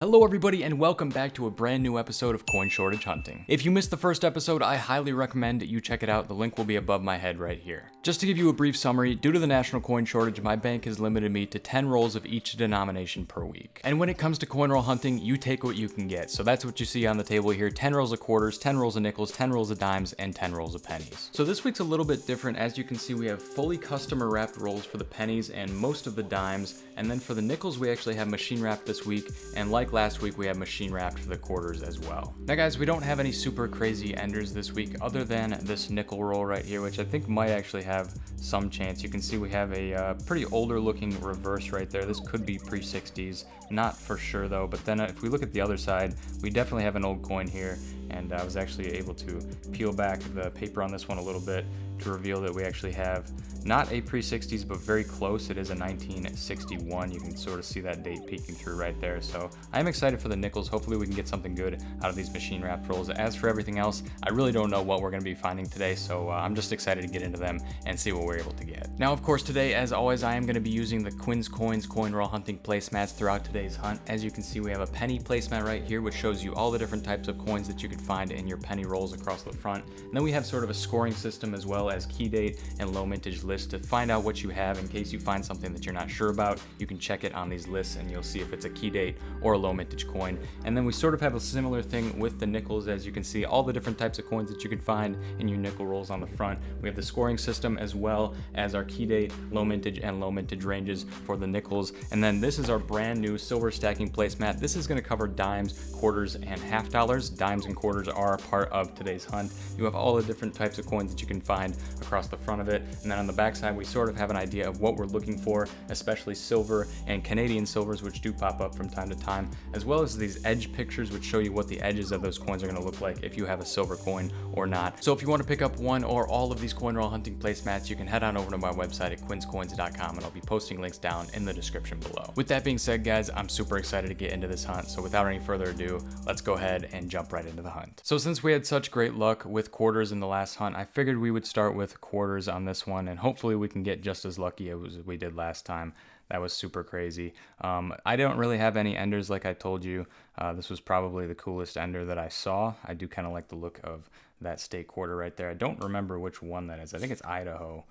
Hello everybody and welcome back to a brand new episode of Coin Shortage Hunting. If you missed the first episode, I highly recommend you check it out. The link will be above my head right here. Just to give you a brief summary, due to the national coin shortage, my bank has limited me to 10 rolls of each denomination per week. And when it comes to coin roll hunting, you take what you can get. So that's what you see on the table here: 10 rolls of quarters, 10 rolls of nickels, 10 rolls of dimes, and 10 rolls of pennies. So this week's a little bit different. As you can see, we have fully customer wrapped rolls for the pennies and most of the dimes. And then for the nickels, we actually have machine wrapped this week. And like last week, we have machine wrapped for the quarters as well. Now guys, we don't have any super crazy enders this week other than this nickel roll right here, which I think might actually have some chance. You can see we have a pretty older looking reverse right there. This could be pre-60s, not for sure though. But then if we look at the other side, we definitely have an old coin here. And I was actually able to peel back the paper on this one a little bit to reveal that we actually have not a pre-60s, but very close. It is a 1961. You can sort of see that date peeking through right there. So I'm excited for the nickels. Hopefully we can get something good out of these machine wrapped rolls. As for everything else, I really don't know what we're going to be finding today. So I'm just excited to get into them and see what we're able to get. Now, of course, today, as always, I am going to be using the Quin Coins coin roll hunting placemats throughout today's hunt. As you can see, we have a penny placemat right here, which shows you all the different types of coins that you can find in your penny rolls across the front. And then we have sort of a scoring system as well as key date and low mintage list to find out what you have. In case you find something that you're not sure about, you can check it on these lists and you'll see if it's a key date or a low mintage coin. And then we sort of have a similar thing with the nickels. As you can see, all the different types of coins that you can find in your nickel rolls on the front. We have the scoring system as well as our key date, low mintage, and low mintage ranges for the nickels. And then this is our brand new silver stacking placemat. This is going to cover dimes, quarters, and half dollars. Dimes and quarters are a part of today's hunt. You have all the different types of coins that you can find across the front of it. And then on the back side, we sort of have an idea of what we're looking for, especially silver and Canadian silvers, which do pop up from time to time, as well as these edge pictures, which show you what the edges of those coins are going to look like if you have a silver coin or not. So if you want to pick up one or all of these coin roll hunting placemats, you can head on over to my website at quinscoins.com, and I'll be posting links down in the description below. With that being said, guys, I'm super excited to get into this hunt. So without any further ado, let's go ahead and jump right into the hunt. So since we had such great luck with quarters in the last hunt, I figured we would start with quarters on this one, and hopefully we can get just as lucky as we did last time. That was super crazy. I don't really have any enders like I told you. This was probably the coolest ender that I saw. I do kind of like the look of that state quarter right there. I don't remember which one that is. I think it's Idaho.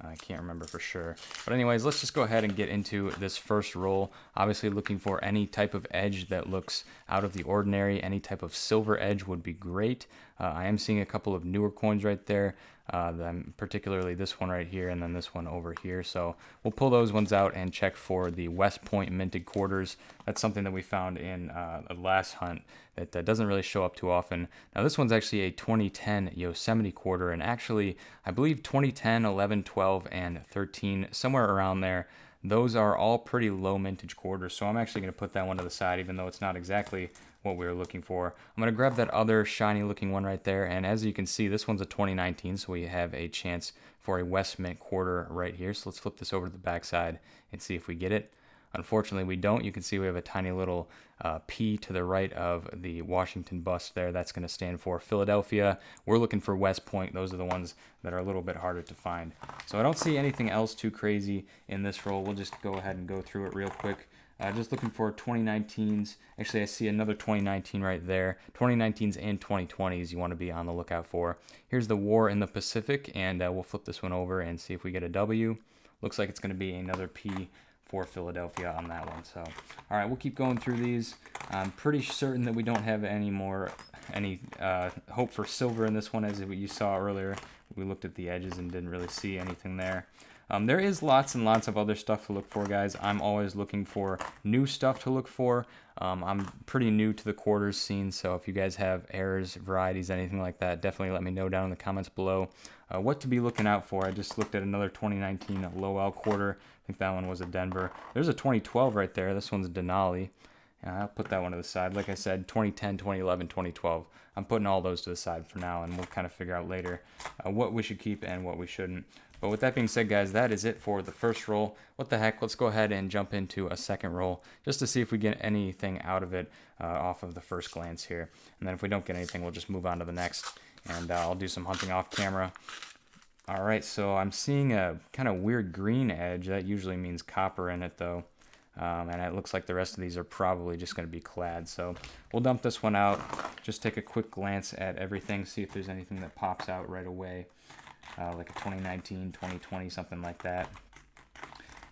I can't remember for sure. But anyways, let's just go ahead and get into this first roll. Obviously looking for any type of edge that looks out of the ordinary. Any type of silver edge would be great. I am seeing a couple of newer coins right there. Particularly this one right here and then this one over here. So we'll pull those ones out and check for the West Point minted quarters. That's something that we found in the last hunt that doesn't really show up too often. Now this one's actually a 2010 Yosemite quarter, and actually I believe 2010, 11, 12, and 13, somewhere around there. Those are all pretty low mintage quarters, so I'm actually going to put that one to the side, even though it's not exactly what we were looking for. I'm going to grab that other shiny looking one right there, and as you can see, this one's a 2019, so we have a chance for a West Mint quarter right here. So let's flip this over to the back side and see if we get it. Unfortunately, we don't. You can see we have a tiny little P to the right of the Washington bust there. That's going to stand for Philadelphia. We're looking for West Point. Those are the ones that are a little bit harder to find. So I don't see anything else too crazy in this roll. We'll just go ahead and go through it real quick. Just looking for 2019s. Actually, I see another 2019 right there. 2019s and 2020s you want to be on the lookout for. Here's the War in the Pacific, and we'll flip this one over and see if we get a W. Looks like it's going to be another P for Philadelphia on that one. So, all right, we'll keep going through these. I'm pretty certain that we don't have any hope for silver in this one, as you saw earlier. We looked at the edges and didn't really see anything there. There is lots and lots of other stuff to look for, guys. I'm always looking for new stuff to look for. I'm pretty new to the quarters scene, so if you guys have errors, varieties, anything like that, definitely let me know down in the comments below what to be looking out for. I just looked at another 2019 Lowell quarter. I think that one was a Denver. There's a 2012 right there. This one's a Denali. I'll put that one to the side. Like I said, 2010, 2011, 2012. I'm putting all those to the side for now, and we'll kind of figure out later what we should keep and what we shouldn't. But with that being said, guys, that is it for the first roll. What the heck? Let's go ahead and jump into a second roll just to see if we get anything out of it off of the first glance here. And then if we don't get anything, we'll just move on to the next. And I'll do some hunting off camera. All right, so I'm seeing a kind of weird green edge. That usually means copper in it, though. And it looks like the rest of these are probably just going to be clad. So we'll dump this one out, just take a quick glance at everything, see if there's anything that pops out right away, like a 2019, 2020, something like that.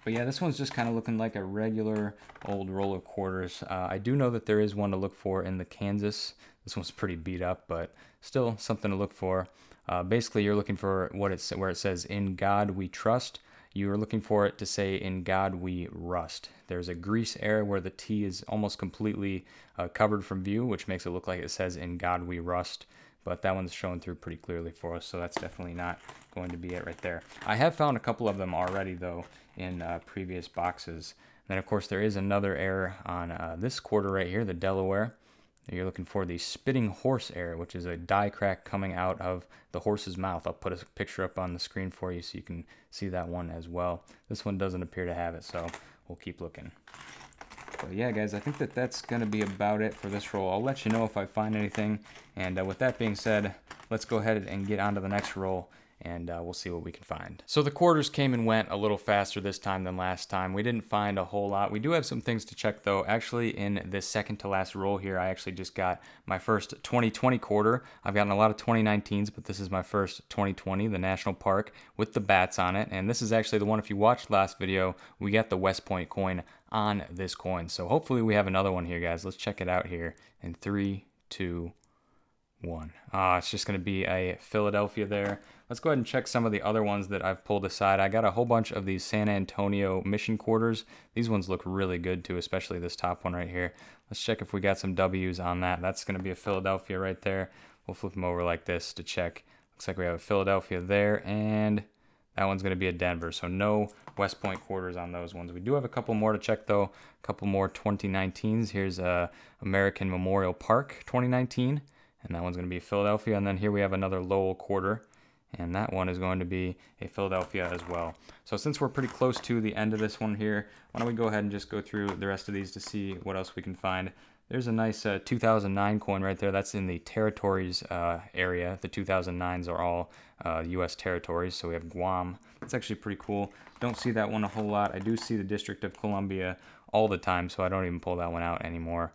But yeah, this one's just kind of looking like a regular old roll of quarters. I do know that there is one to look for in the Kansas. This one's pretty beat up, but still something to look for. Basically, you're looking for where it says, "In God we trust." You're looking for it to say, "In God we rust." There's a grease area where the T is almost completely covered from view, which makes it look like it says, "In God we rust." But that one's showing through pretty clearly for us, so that's definitely not going to be it right there. I have found a couple of them already, though, in previous boxes. Then, of course, there is another error on this quarter right here, the Delaware. You're looking for the spitting horse error, which is a die crack coming out of the horse's mouth. I'll put a picture up on the screen for you so you can see that one as well. This one doesn't appear to have it, so we'll keep looking. But yeah, guys, I think that's going to be about it for this roll. I'll let you know if I find anything. And with that being said, let's go ahead and get on to the next roll, and we'll see what we can find. So the quarters came and went a little faster this time than last time. We didn't find a whole lot. We do have some things to check, though. Actually, in this second to last roll here, I actually just got my first 2020 quarter. I've gotten a lot of 2019s, but this is my first 2020, the National Park, with the bats on it. And this is actually the one, if you watched last video, we got the West Point coin on this coin. So hopefully we have another one here, guys. Let's check it out here in 3, 2, 1. It's just going to be a Philadelphia there. Let's go ahead and check some of the other ones that I've pulled aside. I got a whole bunch of these San Antonio mission quarters. These ones look really good too, especially this top one right here. Let's check if we got some W's on that. That's going to be a Philadelphia right there. We'll flip them over like this to check. Looks like we have a Philadelphia there, and that one's going to be a Denver, so no West Point quarters on those ones. We do have a couple more to check, though. A couple more 2019s. Here's American Memorial Park 2019, and that one's going to be Philadelphia. And then here we have another Lowell quarter, and that one is going to be a Philadelphia as well. So since we're pretty close to the end of this one here, why don't we go ahead and just go through the rest of these to see what else we can find. There's a nice 2009 coin right there. That's in the territories area. The 2009s are all U.S. territories, so we have Guam. That's actually pretty cool. Don't see that one a whole lot. I do see the District of Columbia all the time, so I don't even pull that one out anymore.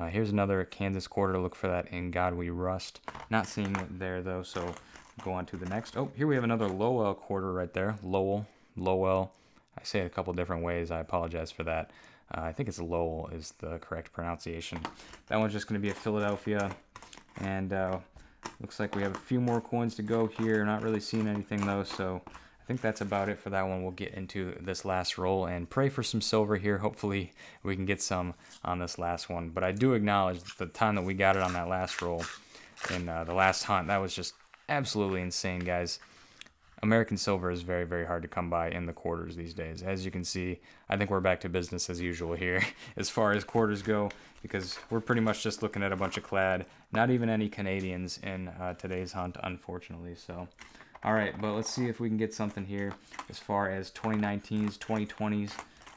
Here's another Kansas quarter. Look for that "In God We Rust." Not seeing it there, though, so go on to the next. Oh, here we have another Lowell quarter right there. Lowell. I say it a couple different ways. I apologize for that. I think it's Lowell is the correct pronunciation. That one's just going to be a Philadelphia. And looks like we have a few more coins to go here. Not really seeing anything, though, so I think that's about it for that one. We'll get into this last roll and pray for some silver here. Hopefully we can get some on this last one. But I do acknowledge the time that we got it on that last roll in the last hunt. That was just absolutely insane, guys. American silver is very, very hard to come by in the quarters these days. As you can see, I think we're back to business as usual here as far as quarters go, because we're pretty much just looking at a bunch of clad, not even any Canadians in today's hunt, unfortunately. So, all right, but let's see if we can get something here as far as 2019s, 2020s.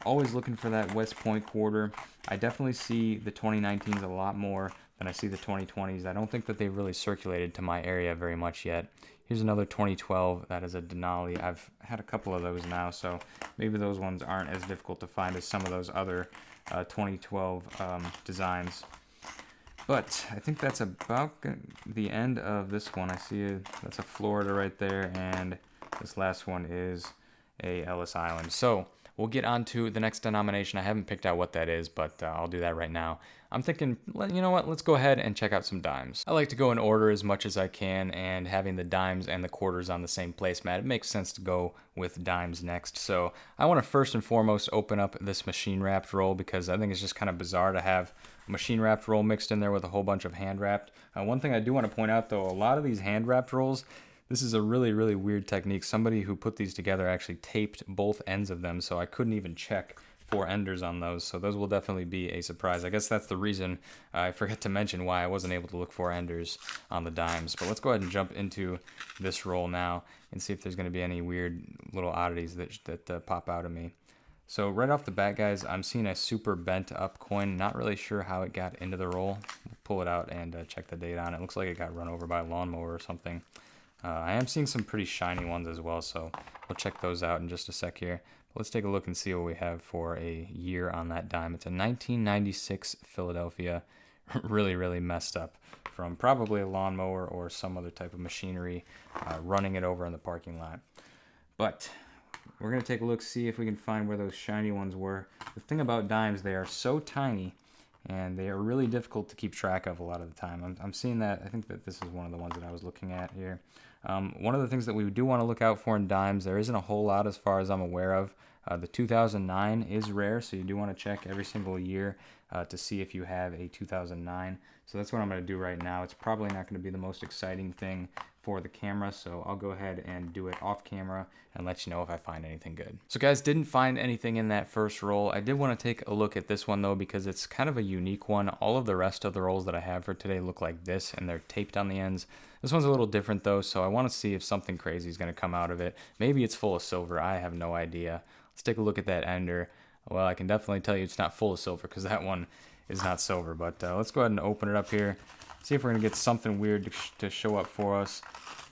Always looking for that West Point quarter. I definitely see the 2019s a lot more than I see the 2020s. I don't think that they've really circulated to my area very much yet. Here's another 2012. That is a Denali. I've had a couple of those now, so maybe those ones aren't as difficult to find as some of those other 2012 designs. But I think that's about the end of this one. I see that's a Florida right there, and this last one is a Ellis Island. So we'll get on to the next denomination. I haven't picked out what that is, but I'll do that right now. I'm thinking, you know what, let's go ahead and check out some dimes. I like to go in order as much as I can, and having the dimes and the quarters on the same placemat, it makes sense to go with dimes next. So I want to first and foremost open up this machine wrapped roll, because I think it's just kind of bizarre to have a machine wrapped roll mixed in there with a whole bunch of hand wrapped. One thing I do want to point out, though, a lot of these hand wrapped rolls, this is a really, really weird technique. Somebody who put these together actually taped both ends of them, so I couldn't even check for enders on those. So those will definitely be a surprise. I guess that's the reason I forgot to mention why I wasn't able to look for enders on the dimes. But let's go ahead and jump into this roll now and see if there's going to be any weird little oddities that pop out of me. So right off the bat, guys, I'm seeing a super bent up coin. Not really sure how it got into the roll. We'll pull it out and check the date on it. Looks like it got run over by a lawnmower or something. I am seeing some pretty shiny ones as well, so we'll check those out in just a sec here. Let's take a look and see what we have for a year on that dime. It's a 1996 Philadelphia, really, really messed up from probably a lawnmower or some other type of machinery running it over in the parking lot. But we're going to take a look, see if we can find where those shiny ones were. The thing about dimes, they are so tiny, and they are really difficult to keep track of a lot of the time. I'm seeing that. I think that this is one of the ones that I was looking at here. One of the things that we do want to look out for in dimes, there isn't a whole lot as far as I'm aware of. The 2009 is rare, so you do want to check every single year to see if you have a 2009. So that's what I'm going to do right now. It's probably not going to be the most exciting thing for the camera, so I'll go ahead and do it off camera and let you know if I find anything good. So guys, didn't find anything in that first roll. I did want to take a look at this one though, because it's kind of a unique one. All of the rest of the rolls that I have for today look like this, and they're taped on the ends. This one's a little different though, so I want to see if something crazy is going to come out of it. Maybe it's full of silver. I have no idea. Let's take a look at that ender. Well, I can definitely tell you it's not full of silver because that one is not silver, but let's go ahead and open it up here. See if we're going to get something weird to show up for us.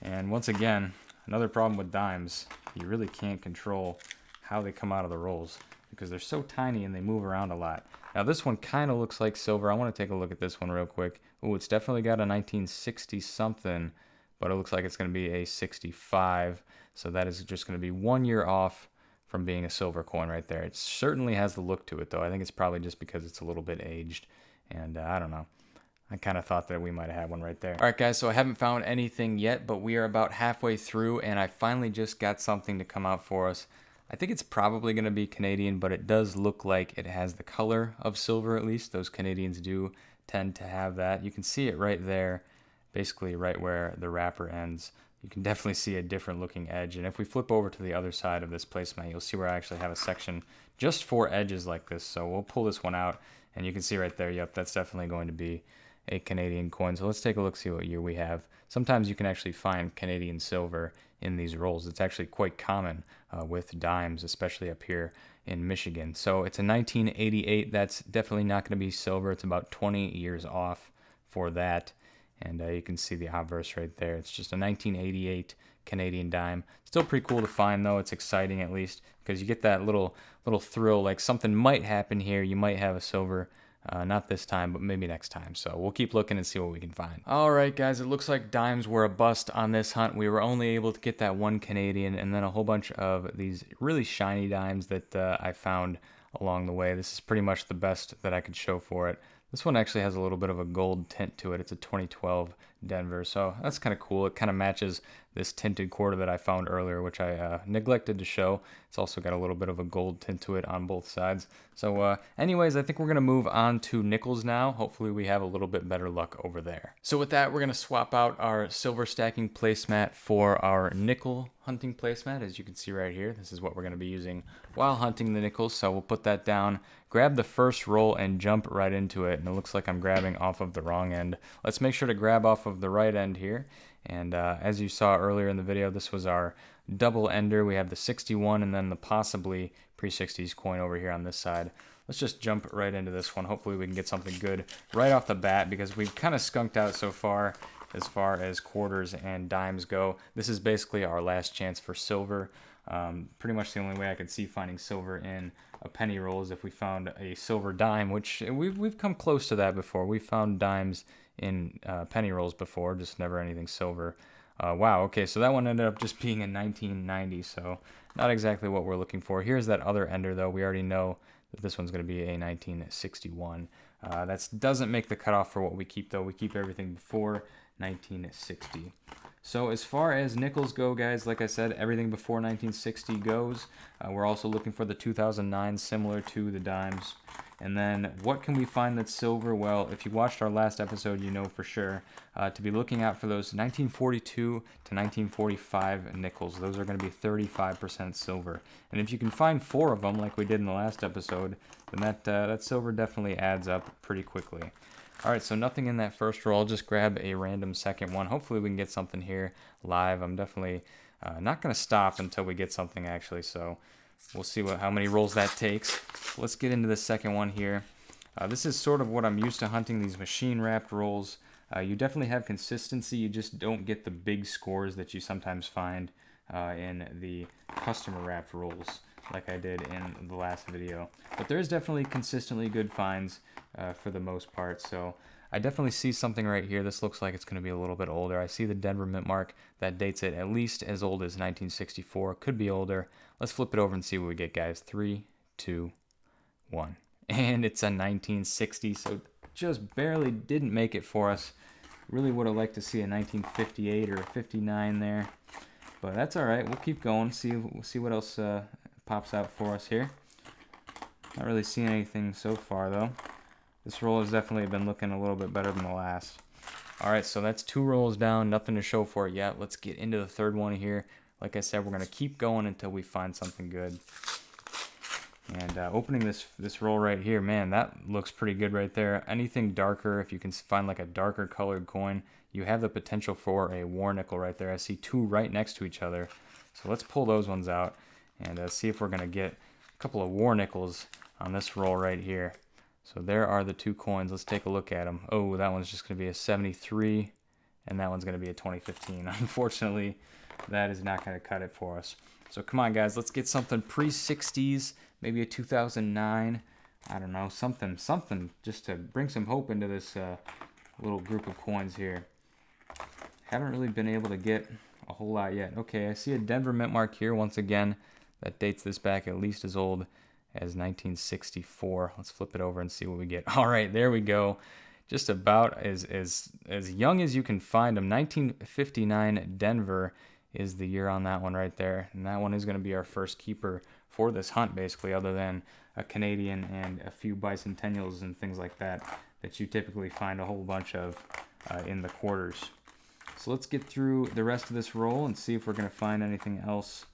And once again, another problem with dimes, you really can't control how they come out of the rolls because they're so tiny and they move around a lot. Now this one kind of looks like silver. I want to take a look at this one real quick. Oh, it's definitely got a 1960 something, but it looks like it's going to be a 65. So that is just going to be 1 year off from being a silver coin right there. It certainly has the look to it though. I think it's probably just because it's a little bit aged, and I don't know. I kind of thought that we might have had one right there. All right, guys, so I haven't found anything yet, but we are about halfway through, and I finally just got something to come out for us. I think it's probably going to be Canadian, but it does look like it has the color of silver, at least. Those Canadians do tend to have that. You can see it right there, basically right where the wrapper ends. You can definitely see a different looking edge, and if we flip over to the other side of this placemat, you'll see where I actually have a section just for edges like this. So we'll pull this one out, and you can see right there, yep, that's definitely going to be a Canadian coin. So let's take a look, see what year we have. Sometimes you can actually find Canadian silver in these rolls. It's actually quite common with dimes, especially up here in Michigan. So it's a 1988. That's definitely not going to be silver. It's about 20 years off for that. And you can see the obverse right there. It's just a 1988 Canadian dime. Still pretty cool to find though. It's exciting at least because you get that little thrill, like something might happen here. You might have a silver. Not this time, but maybe next time. So we'll keep looking and see what we can find. All right, guys, it looks like dimes were a bust on this hunt. We were only able to get that one Canadian and then a whole bunch of these really shiny dimes that I found along the way. This is pretty much the best that I could show for it. This one actually has a little bit of a gold tint to it. It's a 2012 Denver, so that's kind of cool. It kind of matches this tinted quarter that I found earlier, which I neglected to show. It's also got a little bit of a gold tint to it on both sides. So anyways, I think we're going to move on to nickels now. Hopefully we have a little bit better luck over there. So with that, we're going to swap out our silver stacking placemat for our nickel hunting placemat. As you can see right here, this is what we're going to be using while hunting the nickels. So we'll put that down, grab the first roll, and jump right into it. And it looks like I'm grabbing off of the wrong end. Let's make sure to grab off of the right end here. And as you saw earlier in the video, this was our double ender. We have the 61 and then the possibly pre-60s coin over here on this side. Let's just jump right into this one. Hopefully we can get something good right off the bat because we've kind of skunked out so far as quarters and dimes go. This is basically our last chance for silver. Pretty much the only way I could see finding silver in a penny roll is if we found a silver dime, which we've come close to that before. We found dimes in penny rolls before, just never anything silver. Wow, okay, so that one ended up just being in 1990, so not exactly what we're looking for. Here's that other ender, though. We already know that this one's going to be a 1961. That doesn't make the cutoff for what we keep, though. We keep everything before 1960. So as far as nickels go, guys, like I said, everything before 1960 goes. We're also looking for the 2009, similar to the dimes. And then what can we find that's silver? Well, if you watched our last episode, you know for sure to be looking out for those 1942 to 1945 nickels. Those are going to be 35% silver. And if you can find 4 of them, like we did in the last episode, then that silver definitely adds up pretty quickly. All right, so nothing in that first roll. I'll just grab a random second one. Hopefully we can get something here live. I'm definitely not going to stop until we get something, actually, so we'll see how many rolls that takes. Let's get into the second one here. This is sort of what I'm used to hunting, these machine-wrapped rolls. You definitely have consistency. You just don't get the big scores that you sometimes find in the customer-wrapped rolls. like I did in the last video. But there's definitely consistently good finds for the most part. So I definitely see something right here. This looks like it's going to be a little bit older. I see the Denver mint mark that dates it at least as old as 1964. Could be older. Let's flip it over and see what we get, guys. 3, 2, 1. And it's a 1960, so just barely didn't make it for us. Really would have liked to see a 1958 or a 59 there. But that's all right. We'll keep going. We'll see what else pops out for us here. Not really seeing anything so far, though. This roll has definitely been looking a little bit better than the last. All right, so that's 2 rolls down. Nothing to show for it yet. Let's get into the third one here. Like I said, we're going to keep going until we find something good. And opening this roll right here, man, that looks pretty good right there. Anything darker, if you can find like a darker colored coin, you have the potential for a war nickel right there. I see 2 right next to each other. So let's pull those ones out and see if we're going to get a couple of war nickels on this roll right here. So there are the 2 coins. Let's take a look at them. Oh, that one's just going to be a 73, and that one's going to be a 2015. Unfortunately, that is not going to cut it for us. So come on, guys, let's get something pre-60s, maybe a 2009. I don't know, something just to bring some hope into this little group of coins here. Haven't really been able to get a whole lot yet. Okay, I see a Denver mint mark here once again that dates this back at least as old as 1964. Let's flip it over and see what we get. All right, there we go. Just about as young as you can find them. 1959 Denver is the year on that one right there. And that one is going to be our first keeper for this hunt, basically, other than a Canadian and a few Bicentennials and things like that you typically find a whole bunch of in the quarters. So let's get through the rest of this roll and see if we're going to find anything else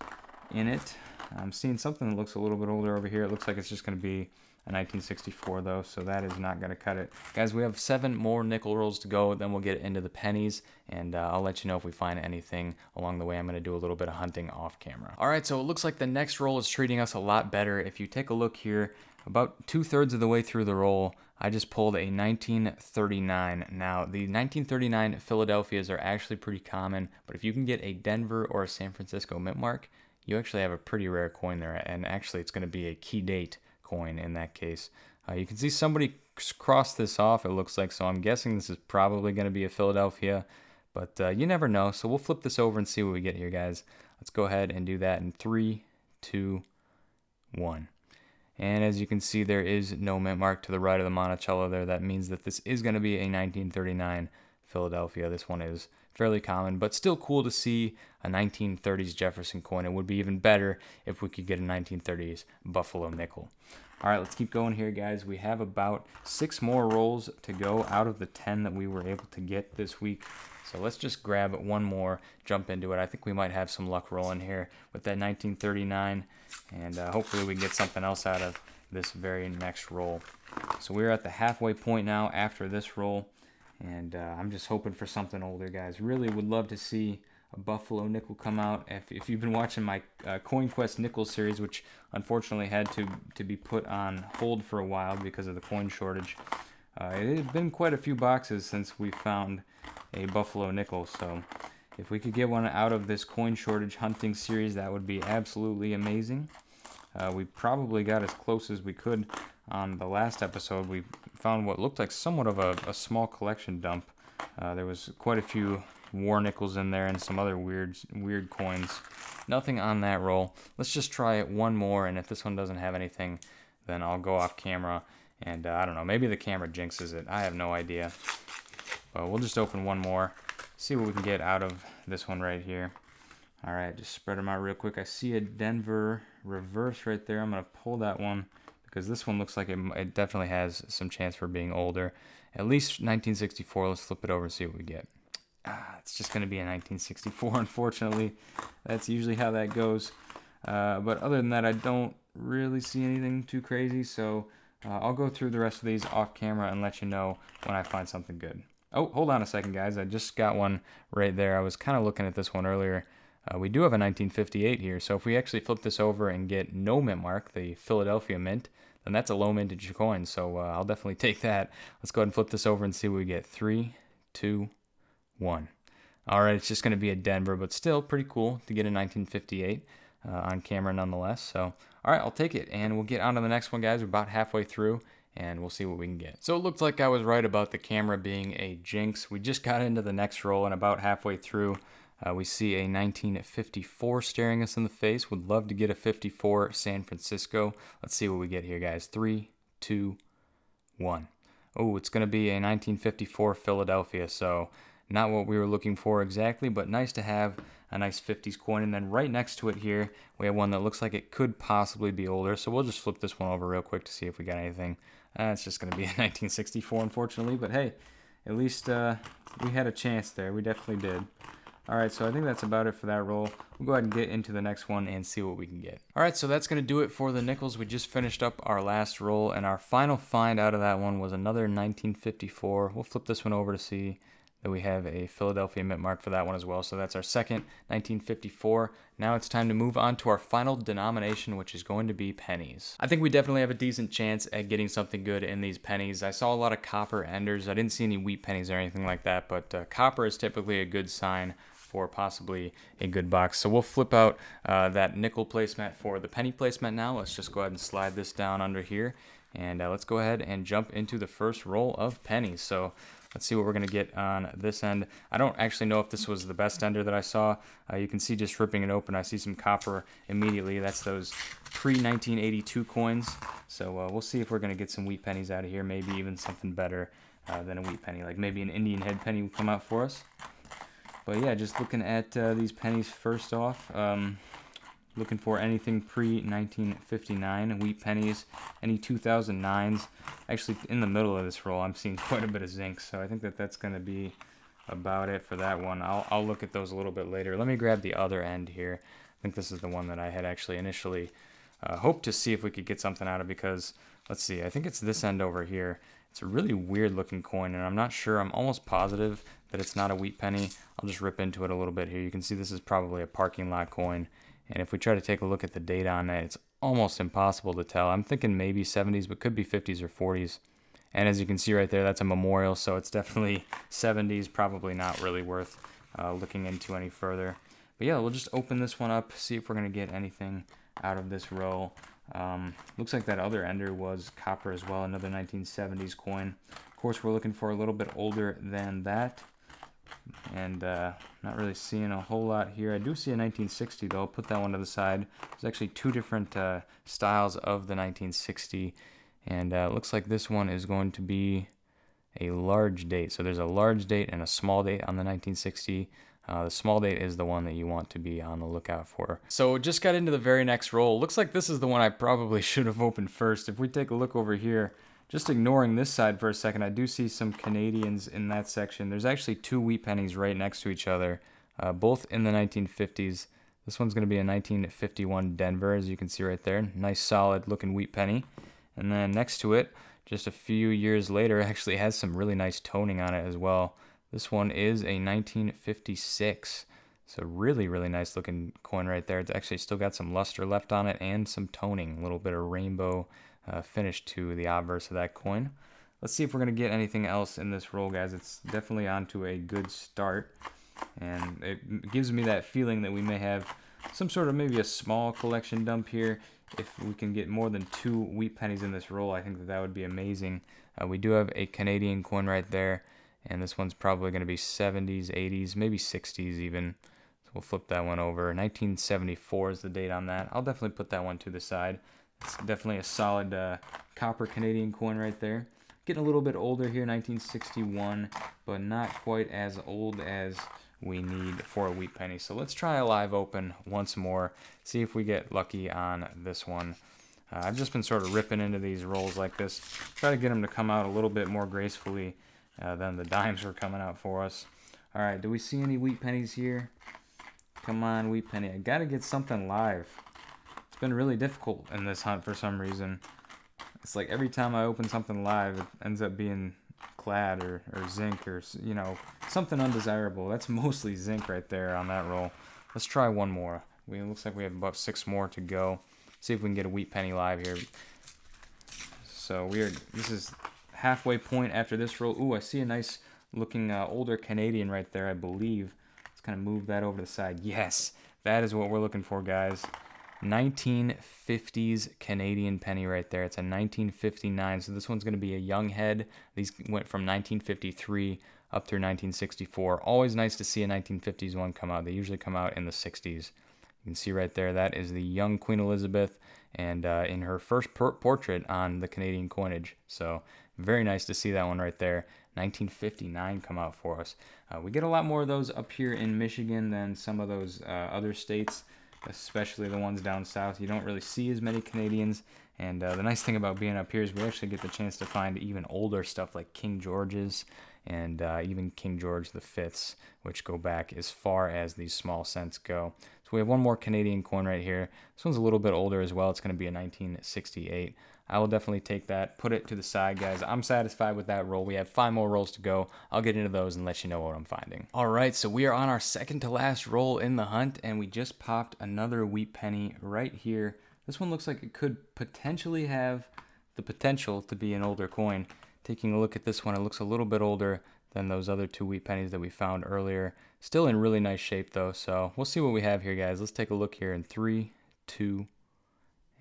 in it. I'm seeing something that looks a little bit older over here. It looks like it's just going to be a 1964 though, so that is not going to cut it. Guys, we have 7 more nickel rolls to go, then we'll get into the pennies, and I'll let you know if we find anything along the way. I'm going to do a little bit of hunting off camera. All right, so it looks like the next roll is treating us a lot better. If you take a look here, about 2/3 of the way through the roll, I just pulled a 1939. Now, the 1939 Philadelphias are actually pretty common, but if you can get a Denver or a San Francisco mint mark, you actually have a pretty rare coin there, and actually it's going to be a key date coin in that case. You can see somebody crossed this off, it looks like, so I'm guessing this is probably going to be a Philadelphia, but you never know. So we'll flip this over and see what we get here, guys. Let's go ahead and do that in 3, 2, 1. And as you can see, there is no mint mark to the right of the Monticello there. That means that this is going to be a 1939 Philadelphia. This one is fairly common, but still cool to see a 1930s Jefferson coin. It would be even better if we could get a 1930s Buffalo nickel. All right, let's keep going here, guys. We have about 6 more rolls to go out of the 10 that we were able to get this week. So let's just grab one more, jump into it. I think we might have some luck rolling here with that 1939, and hopefully we can get something else out of this very next roll. So we're at the halfway point now after this roll, and I'm just hoping for something older, guys. Really would love to see a Buffalo nickel come out. If you've been watching my Coin Quest nickel series, which unfortunately had to be put on hold for a while because of the coin shortage, it had been quite a few boxes since we found a Buffalo nickel. So if we could get one out of this coin shortage hunting series, that would be absolutely amazing. We probably got as close as we could on the last episode. We found what looked like somewhat of a small collection dump. There was quite a few war nickels in there and some other weird coins. Nothing on that roll. Let's just try it one more, and if this one doesn't have anything, then I'll go off camera, and I don't know, maybe the camera jinxes it. I have no idea. But we'll just open one more, see what we can get out of this one right here. All right, just spread them out real quick. I see a Denver reverse right there. I'm going to pull that one because this one looks like it definitely has some chance for being older. At least 1964. Let's flip it over and see what we get. It's just going to be a 1964, unfortunately. That's usually how that goes. But other than that, I don't really see anything too crazy. So I'll go through the rest of these off camera and let you know when I find something good. Oh, hold on a second, guys. I just got one right there. I was kind of looking at this one earlier. We do have a 1958 here, so if we actually flip this over and get no mint mark, the Philadelphia mint, then that's a low mintage coin, so I'll definitely take that. Let's go ahead and flip this over and see what we get. 3, 2, 1. All right, it's just going to be a Denver, but still pretty cool to get a 1958. on camera nonetheless. So, all right, I'll take it, and we'll get on to the next one, guys. We're about halfway through, and we'll see what we can get. So it looked like I was right about the camera being a jinx. We just got into the next roll, and about halfway through, we see a 1954 staring us in the face. Would love to get a 54 San Francisco. Let's see what we get here, guys. 3, 2, 1. Oh, it's going to be a 1954 Philadelphia, so not what we were looking for exactly, but nice to have a nice 50s coin. And then right next to it here, we have one that looks like it could possibly be older, so we'll just flip this one over real quick to see if we got anything. It's just going to be a 1964, unfortunately, but hey, at least we had a chance there. We definitely did. All right, so I think that's about it for that roll. We'll go ahead and get into the next one and see what we can get. All right, so that's going to do it for the nickels. We just finished up our last roll, and our final find out of that one was another 1954. We'll flip this one over to see that we have a Philadelphia mint mark for that one as well. So that's our second 1954. Now it's time to move on to our final denomination, which is going to be pennies. I think we definitely have a decent chance at getting something good in these pennies. I saw a lot of copper enders. I didn't see any wheat pennies or anything like that, but copper is typically a good sign for possibly a good box. So we'll flip out that nickel placemat for the penny placemat now. Let's just go ahead and slide this down under here, and let's go ahead and jump into the first roll of pennies. So let's see what we're going to get on this end. I don't actually know if this was the best ender that I saw. You can see just ripping it open, I see some copper immediately. That's those pre-1982 coins. So we'll see if we're going to get some wheat pennies out of here, maybe even something better than a wheat penny, like maybe an Indian head penny will come out for us. But yeah, just looking at these pennies first off, looking for anything pre-1959, wheat pennies, any 2009s. Actually, in the middle of this roll, I'm seeing quite a bit of zinc, so I think that that's going to be about it for that one. I'll look at those a little bit later. Let me grab the other end here. I think this is the one that I had actually initially hoped to see if we could get something out of, because, let's see, I think it's this end over here. It's a really weird looking coin, and I'm not sure, I'm almost positive that it's not a wheat penny. I'll just rip into it a little bit here. You can see this is probably a parking lot coin, and if we try to take a look at the date on it, it's almost impossible to tell. I'm thinking maybe 70s, but could be 50s or 40s. And as you can see right there, that's a memorial, so it's definitely 70s, probably not really worth looking into any further. But yeah, we'll just open this one up, see if we're going to get anything out of this row. Looks like that other ender was copper as well, another 1970s coin. Of course, we're looking for a little bit older than that, and not really seeing a whole lot here. I do see a 1960 though. I'll put that one to the side. There's actually two different styles of the 1960, and it looks like this one is going to be a large date. So there's a large date and a small date on the 1960. The small date is the one that you want to be on the lookout for. So just got into the very next roll. Looks like this is the one I probably should have opened first. If we take a look over here, just ignoring this side for a second, I do see some Canadians in that section. There's actually two wheat pennies right next to each other, both in the 1950s. This one's going to be a 1951 Denver, as you can see right there. Nice solid looking wheat penny. And then next to it, just a few years later, actually has some really nice toning on it as well. This one is a 1956. So really, really nice looking coin right there. It's actually still got some luster left on it and some toning, a little bit of rainbow finish to the obverse of that coin. Let's see if we're going to get anything else in this roll, guys. It's definitely on to a good start, and it gives me that feeling that we may have some sort of maybe a small collection dump here. If we can get more than two wheat pennies in this roll, I think that that would be amazing. We do have a Canadian coin right there, and this one's probably going to be 70s, 80s, maybe 60s even. So we'll flip that one over. 1974 is the date on that. I'll definitely put that one to the side. It's definitely a solid copper Canadian coin right there. Getting a little bit older here, 1961, but not quite as old as we need for a wheat penny. So let's try a live open once more, see if we get lucky on this one. I've just been sort of ripping into these rolls like this, try to get them to come out a little bit more gracefully than the dimes were coming out for us. All right, do we see any wheat pennies here? Come on, wheat penny. I got to get something live. It's been really difficult in this hunt for some reason. It's like every time I open something live, it ends up being clad or zinc or, you know, something undesirable. That's mostly zinc right there on that roll. Let's try one more. It looks like we have about 6 more to go. See if we can get a wheat penny live here. So this is halfway point after this roll. Ooh, I see a nice looking older Canadian right there, I believe. Let's kind of move that over to the side. Yes, that is what we're looking for, guys. 1950s Canadian penny right there. It's a 1959, so this one's going to be a young head. These went from 1953 up through 1964. Always nice to see a 1950s one come out. They usually come out in the 60s. You can see right there, that is the young Queen Elizabeth, and in her first portrait on the Canadian coinage. So very nice to see that one right there. 1959 come out for us. We get a lot more of those up here in Michigan than some of those other states, especially the ones down south. You don't really see as many Canadians, and the nice thing about being up here is we actually get the chance to find even older stuff like King George's and even King George V's, which go back as far as these small cents go. So we have one more Canadian coin right here. This one's a little bit older as well. It's going to be a 1968. I will definitely take that, put it to the side, guys. I'm satisfied with that roll. We have 5 more rolls to go. I'll get into those and let you know what I'm finding. All right, so we are on our second to last roll in the hunt, and we just popped another wheat penny right here. This one looks like it could potentially have the potential to be an older coin. Taking a look at this one, it looks a little bit older than those other 2 wheat pennies that we found earlier. Still in really nice shape though, so we'll see what we have here, guys. Let's take a look here in 3, 2,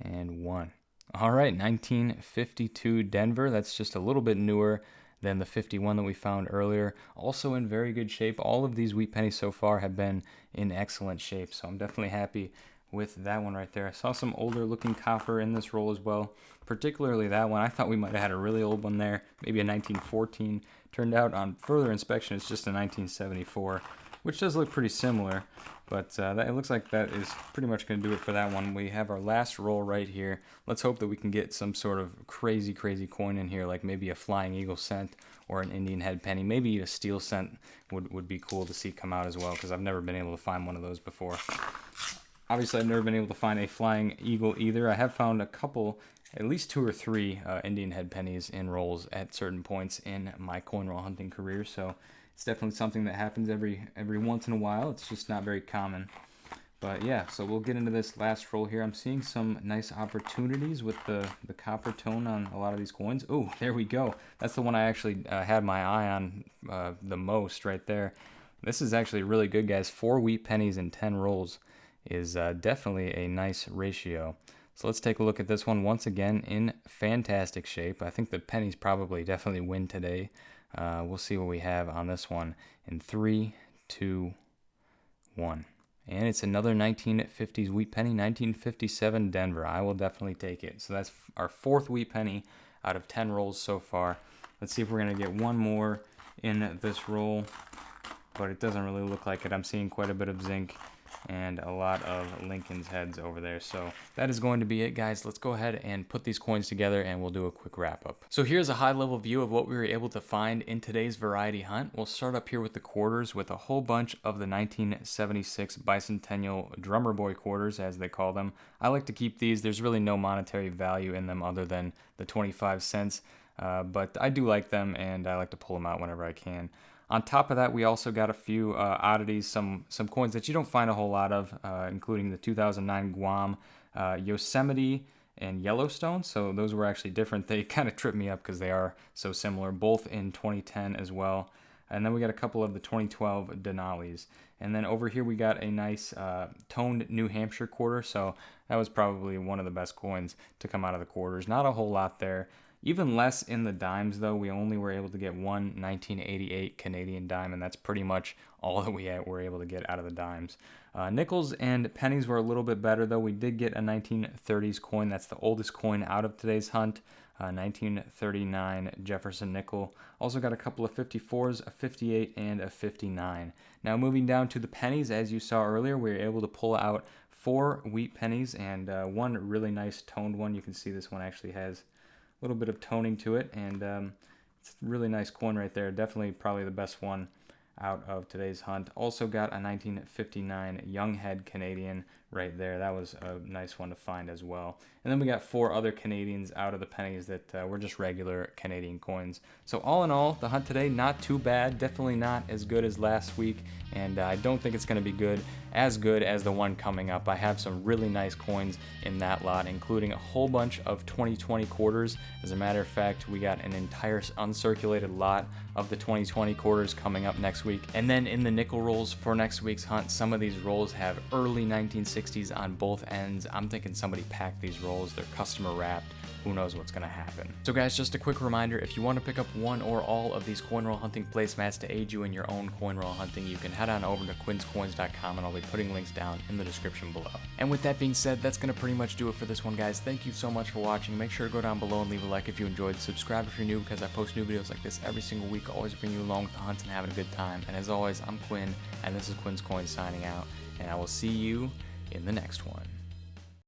and 1. All right, 1952 Denver. That's just a little bit newer than the 51 that we found earlier. Also in very good shape. All of these wheat pennies so far have been in excellent shape, so I'm definitely happy with that one right there. I saw some older looking copper in this roll as well, particularly that one. I thought we might have had a really old one there, maybe a 1914. Turned out on further inspection it's just a 1974, which does look pretty similar, but it looks like that is pretty much going to do it for that one. We have our last roll right here. Let's hope that we can get some sort of crazy coin in here, like maybe a Flying Eagle cent or an Indian head penny. Maybe a steel cent would be cool to see come out as well, because I've never been able to find one of those before. Obviously, I've never been able to find a Flying Eagle either. I have found a couple, at least 2 or 3 Indian head pennies in rolls at certain points in my coin roll hunting career, so it's definitely something that happens every once in a while. It's just not very common. But yeah, so we'll get into this last roll here. I'm seeing some nice opportunities with the copper tone on a lot of these coins. Oh, there we go. That's the one I actually had my eye on the most right there. This is actually really good, guys. 4 wheat pennies in 10 rolls is definitely a nice ratio. So let's take a look at this one once again in fantastic shape. I think the pennies probably definitely win today. We'll see what we have on this one in 3, 2, 1. And it's another 1950s wheat penny, 1957 Denver. I will definitely take it. So that's our 4th wheat penny out of 10 rolls so far. Let's see if we're going to get one more in this roll, but it doesn't really look like it. I'm seeing quite a bit of zinc and a lot of Lincoln's heads over there. So that is going to be it, guys. Let's go ahead and put these coins together and we'll do a quick wrap up. So here's a high level view of what we were able to find in today's variety hunt. We'll start up here with the quarters with a whole bunch of the 1976 Bicentennial drummer boy quarters, as they call them. I like to keep these. There's really no monetary value in them other than the 25 cents, but I do like them and I like to pull them out whenever I can. On top of that, we also got a few oddities, some coins that you don't find a whole lot of, including the 2009 Guam, Yosemite, and Yellowstone. So those were actually different. They kind of tripped me up because they are so similar, both in 2010 as well. And then we got a couple of the 2012 Denali's. And then over here we got a nice toned New Hampshire quarter. So that was probably one of the best coins to come out of the quarters. Not a whole lot there. Even less in the dimes, though. We only were able to get one 1988 Canadian dime, and that's pretty much all that we were able to get out of the dimes. Nickels and pennies were a little bit better, though. We did get a 1930s coin. That's the oldest coin out of today's hunt, 1939 Jefferson nickel. Also got a couple of 54s, a 58, and a 59. Now moving down to the pennies, as you saw earlier, we were able to pull out 4 wheat pennies and one really nice toned one. You can see this one actually has a little bit of toning to it, and it's a really nice coin right there. Definitely probably the best one out of today's hunt. Also got a 1959 Young Head Canadian right there. That was a nice one to find as well. And then we got 4 other Canadians out of the pennies that were just regular Canadian coins. So all in all, the hunt today, not too bad. Definitely not as good as last week, and I don't think it's going to be as good as the one coming up. I have some really nice coins in that lot, including a whole bunch of 2020 quarters. As a matter of fact, we got an entire uncirculated lot of the 2020 quarters coming up next week. And then in the nickel rolls for next week's hunt, some of these rolls have early 1960s 60s on both ends. I'm thinking somebody packed these rolls, they're customer wrapped. Who knows what's gonna happen. So guys, just a quick reminder, if you want to pick up one or all of these coin roll hunting placemats to aid you in your own coin roll hunting, you can head on over to quinscoins.com and I'll be putting links down in the description below. And with that being said, that's gonna pretty much do it for this one, guys. Thank you so much for watching. Make sure to go down below and leave a like if you enjoyed. Subscribe if you're new, because I post new videos like this every single week, always bring you along with the hunts and having a good time. And as always, I'm Quinn, and this is Quin Coins signing out, and I will see you in the next one.